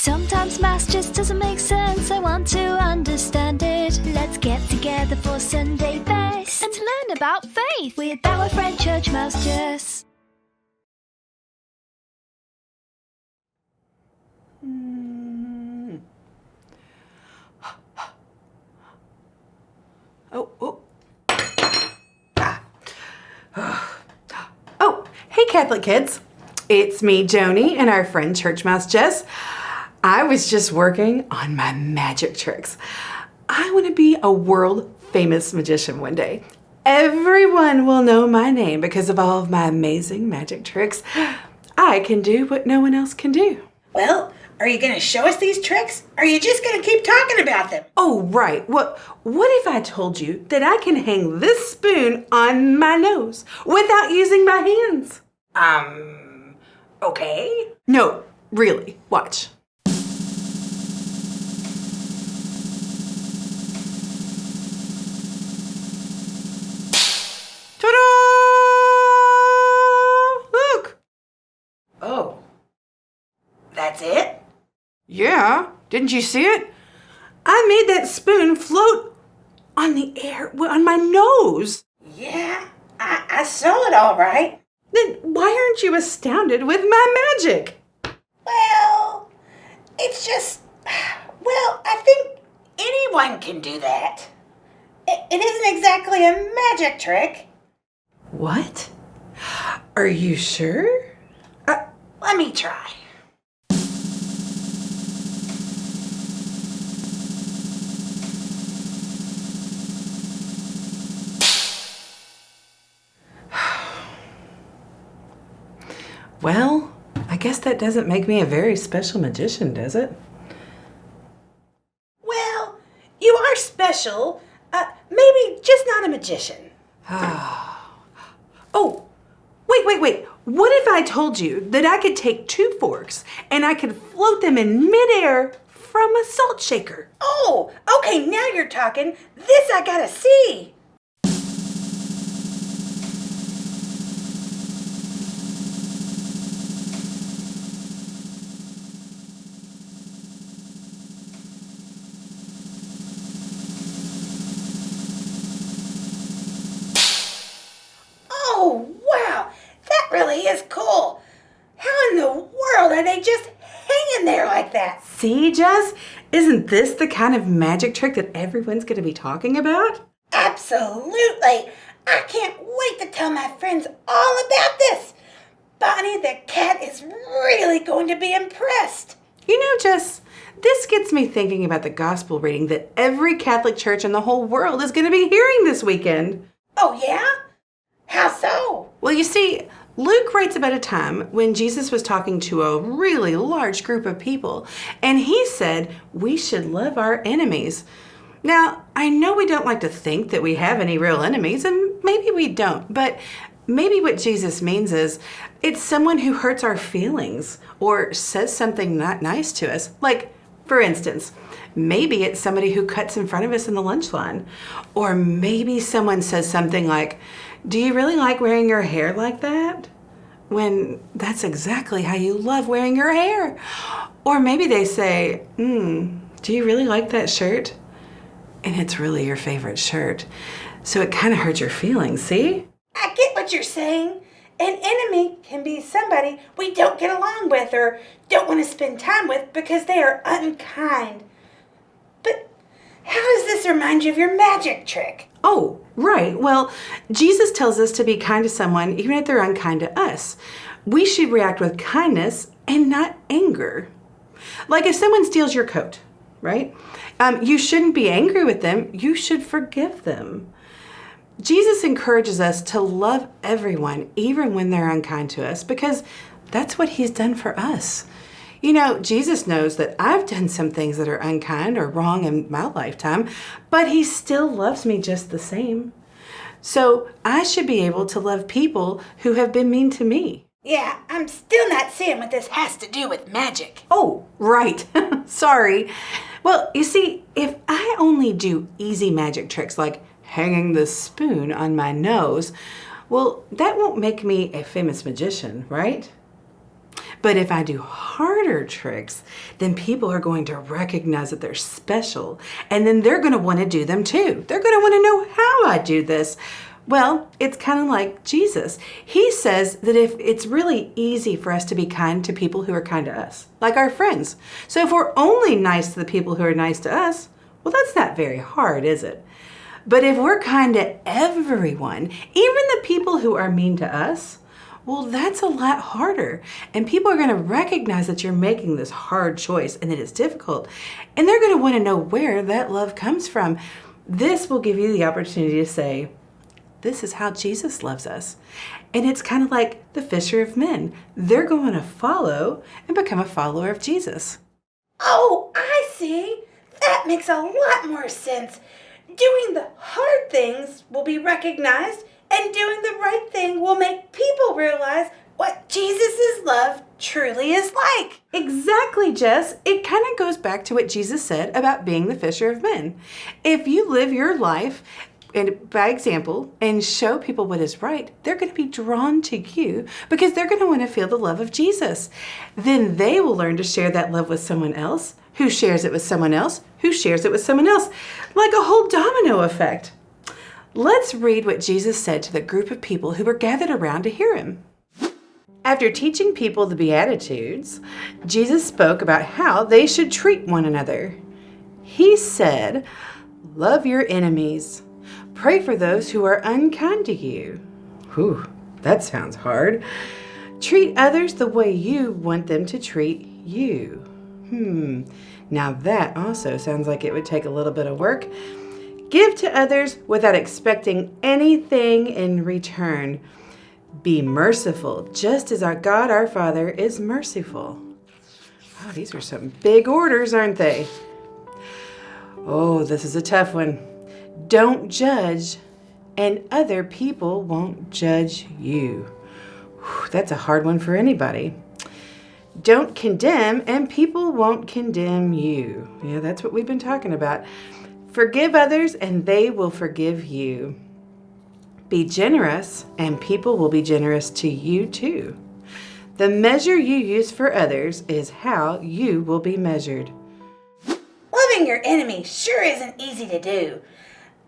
Sometimes maths just doesn't make sense. I want to understand it. Let's get together for Sunday best and to learn about faith with our friend Church Mouse Jess. Oh, hey Catholic kids. It's me, Joanie, and our friend Church Mouse Jess. I was just working on my magic tricks. I want to be a world famous magician one day. Everyone will know my name because of all of my amazing magic tricks. I can do what no one else can do. Well, are you going to show us these tricks? Or are you just going to keep talking about them? Oh, right. What if I told you that I can hang this spoon on my nose without using my hands? Okay. No, really. Watch. Ta-da! Look! Oh. That's it? Yeah, didn't you see it? I made that spoon float on the air, on my nose. Yeah, I saw it all right. Then why aren't you astounded with my magic? Well, it's just, I think anyone can do that. It isn't exactly a magic trick. What? Are you sure? Let me try. Well, I guess that doesn't make me a very special magician, does it? Well, you are special. Maybe just not a magician. Oh, wait. What if I told you that I could take 2 forks and I could float them in midair from a salt shaker? Oh, okay, now you're talking. This I gotta see. Oh, wow, that really is cool. How in the world are they just hanging there like that? See, Jess? Isn't this the kind of magic trick that everyone's going to be talking about? Absolutely. I can't wait to tell my friends all about this. Bonnie the cat is really going to be impressed. You know, Jess, this gets me thinking about the gospel reading that every Catholic church in the whole world is going to be hearing this weekend. Oh, yeah? How so? Well, you see, Luke writes about a time when Jesus was talking to a really large group of people, and he said we should love our enemies. Now, I know we don't like to think that we have any real enemies, and maybe we don't, but maybe what Jesus means is it's someone who hurts our feelings or says something not nice to us. Like, for instance, maybe it's somebody who cuts in front of us in the lunch line, or maybe someone says something like, "Do you really like wearing your hair like that?" When that's exactly how you love wearing your hair. Or maybe they say, "Do you really like that shirt?" And it's really your favorite shirt. So it kind of hurts your feelings, see? I get what you're saying. An enemy can be somebody we don't get along with or don't want to spend time with because they are unkind. But how does this remind you of your magic trick? Oh, right. Well, Jesus tells us to be kind to someone even if they're unkind to us. We should react with kindness and not anger. Like if someone steals your coat, right? You shouldn't be angry with them. You should forgive them. Jesus encourages us to love everyone, even when they're unkind to us, because that's what he's done for us. You know, Jesus knows that I've done some things that are unkind or wrong in my lifetime, but he still loves me just the same. So I should be able to love people who have been mean to me. Yeah, I'm still not seeing what this has to do with magic. Oh, right. Sorry. Well, you see, if I only do easy magic tricks like hanging the spoon on my nose, well, that won't make me a famous magician, right? But if I do harder tricks, then people are going to recognize that they're special, and then they're going to want to do them too. They're going to want to know how I do this. Well, it's kind of like Jesus. He says that if it's really easy for us to be kind to people who are kind to us, like our friends. So if we're only nice to the people who are nice to us, well, that's not very hard, is it? But if we're kind to everyone, even the people who are mean to us, well, that's a lot harder. And people are going to recognize that you're making this hard choice and that it's difficult. And they're going to want to know where that love comes from. This will give you the opportunity to say, this is how Jesus loves us. And it's kind of like the fisher of men. They're going to follow and become a follower of Jesus. Oh, I see. That makes a lot more sense. Doing the hard things will be recognized, and doing the right thing will make people realize what Jesus' love truly is like. Exactly, Jess. It kind of goes back to what Jesus said about being the fisher of men. If you live your life and by example and show people what is right, they're going to be drawn to you because they're going to want to feel the love of Jesus. Then they will learn to share that love with someone else, who shares it with someone else, who shares it with someone else, like a whole domino effect. Let's read what Jesus said to the group of people who were gathered around to hear him. After teaching people the Beatitudes, Jesus spoke about how they should treat one another. He said, "Love your enemies. Pray for those who are unkind to you." Whew, that sounds hard. Treat others the way you want them to treat you. Now that also sounds like it would take a little bit of work. Give to others without expecting anything in return. Be merciful, just as our God, our Father, is merciful. Oh, these are some big orders, aren't they? Oh, this is a tough one. Don't judge, and other people won't judge you. Whew, that's a hard one for anybody. Don't condemn, and people won't condemn you. Yeah, that's what we've been talking about. Forgive others, and they will forgive you. Be generous, and people will be generous to you too. The measure you use for others is how you will be measured. Loving your enemy sure isn't easy to do.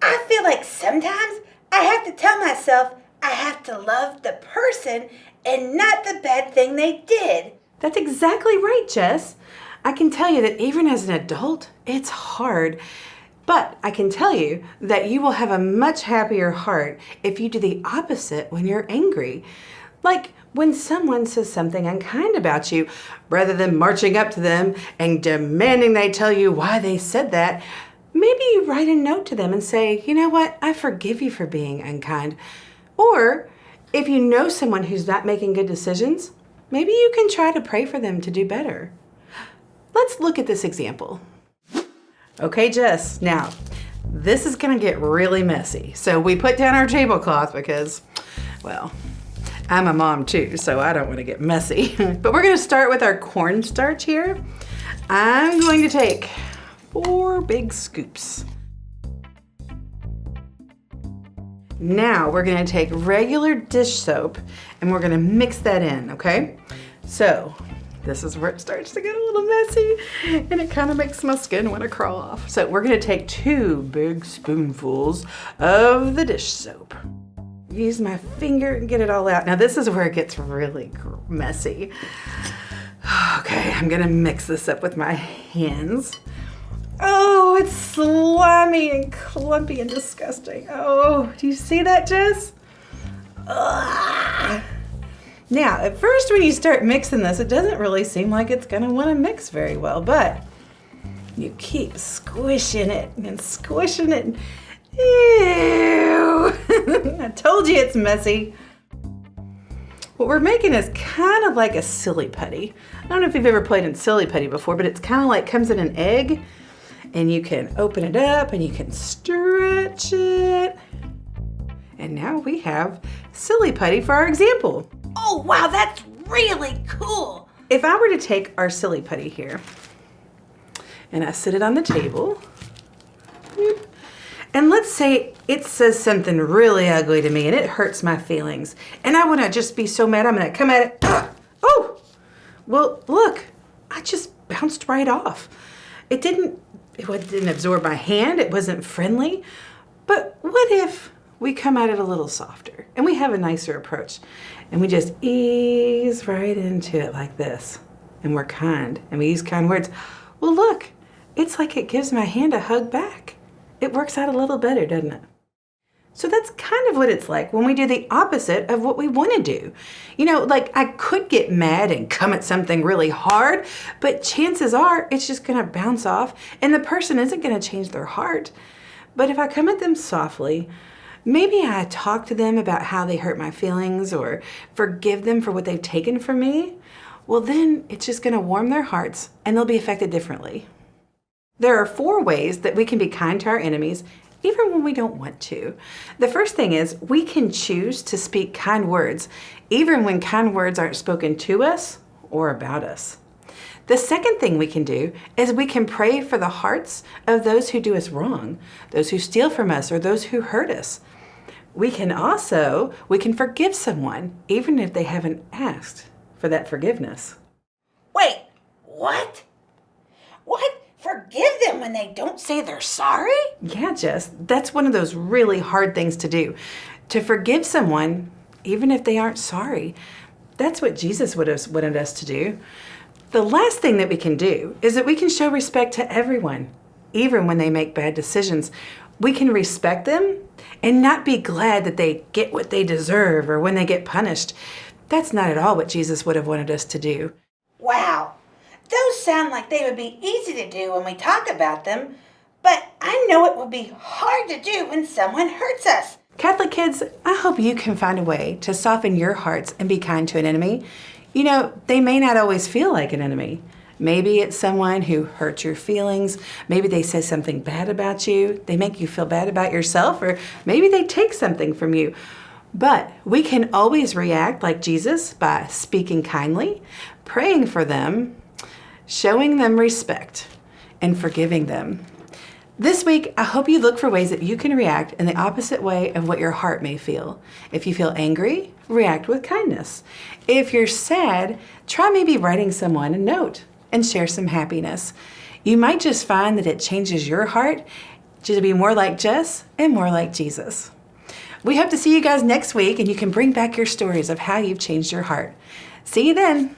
I feel like sometimes I have to tell myself I have to love the person and not the bad thing they did. That's exactly right, Jess. I can tell you that even as an adult, it's hard. But I can tell you that you will have a much happier heart if you do the opposite when you're angry. Like when someone says something unkind about you, rather than marching up to them and demanding they tell you why they said that, maybe you write a note to them and say, "You know what? I forgive you for being unkind." Or if you know someone who's not making good decisions, maybe you can try to pray for them to do better. Let's look at this example. Okay, Jess, now this is going to get really messy. So we put down our tablecloth because, well, I'm a mom too, so I don't want to get messy. But we're going to start with our cornstarch here. I'm going to take 4 big scoops. Now we're going to take regular dish soap and we're going to mix that in, okay? So this is where it starts to get a little messy and it kind of makes my skin want to crawl off. So we're going to take 2 big spoonfuls of the dish soap. Use my finger and get it all out. Now this is where it gets really messy. Okay, I'm going to mix this up with my hands. Oh, it's slimy and clumpy and disgusting. Oh, do you see that, Jess? Ugh. Now, at first when you start mixing this, it doesn't really seem like it's going to want to mix very well, but you keep squishing it and squishing it. Ew! I told you it's messy. What we're making is kind of like a silly putty. I don't know if you've ever played in silly putty before, but it's kind of like comes in an egg and you can open it up and you can stretch it. And now we have silly putty for our example. Oh, wow, that's really cool. If I were to take our silly putty here and I sit it on the table, and let's say it says something really ugly to me and it hurts my feelings, and I want to just be so mad I'm going to come at it. Oh, Well, look, I just bounced right off. It didn't absorb my hand. It wasn't friendly. But what if we come at it a little softer and we have a nicer approach and we just ease right into it like this, and we're kind and we use kind words? Well, look, it's like it gives my hand a hug back. It works out a little better, doesn't it? So that's kind of what it's like when we do the opposite of what we want to do. Like I could get mad and come at something really hard, but chances are it's just going to bounce off and the person isn't going to change their heart. But if I come at them softly, maybe I talk to them about how they hurt my feelings or forgive them for what they've taken from me, well then it's just going to warm their hearts and they'll be affected differently. There are 4 ways that we can be kind to our enemies even when we don't want to. The first thing is we can choose to speak kind words even when kind words aren't spoken to us or about us. The second thing we can do is we can pray for the hearts of those who do us wrong, those who steal from us or those who hurt us. We can forgive someone even if they haven't asked for that forgiveness. Wait, what? What? Forgive them when they don't say they're sorry? Yeah, Jess, that's one of those really hard things to do. To forgive someone, even if they aren't sorry. That's what Jesus would have wanted us to do. The last thing that we can do is that we can show respect to everyone, even when they make bad decisions. We can respect them and not be glad that they get what they deserve or when they get punished. That's not at all what Jesus would have wanted us to do. Wow. Those sound like they would be easy to do when we talk about them, but I know it would be hard to do when someone hurts us. Catholic kids, I hope you can find a way to soften your hearts and be kind to an enemy. They may not always feel like an enemy. Maybe it's someone who hurts your feelings. Maybe they say something bad about you. They make you feel bad about yourself, or maybe they take something from you. But we can always react like Jesus by speaking kindly, praying for them, showing them respect, and forgiving them. This week, I hope you look for ways that you can react in the opposite way of what your heart may feel. If you feel angry, react with kindness. If you're sad, try maybe writing someone a note and share some happiness. You might just find that it changes your heart to be more like Jess and more like Jesus. We hope to see you guys next week, and you can bring back your stories of how you've changed your heart. See you then.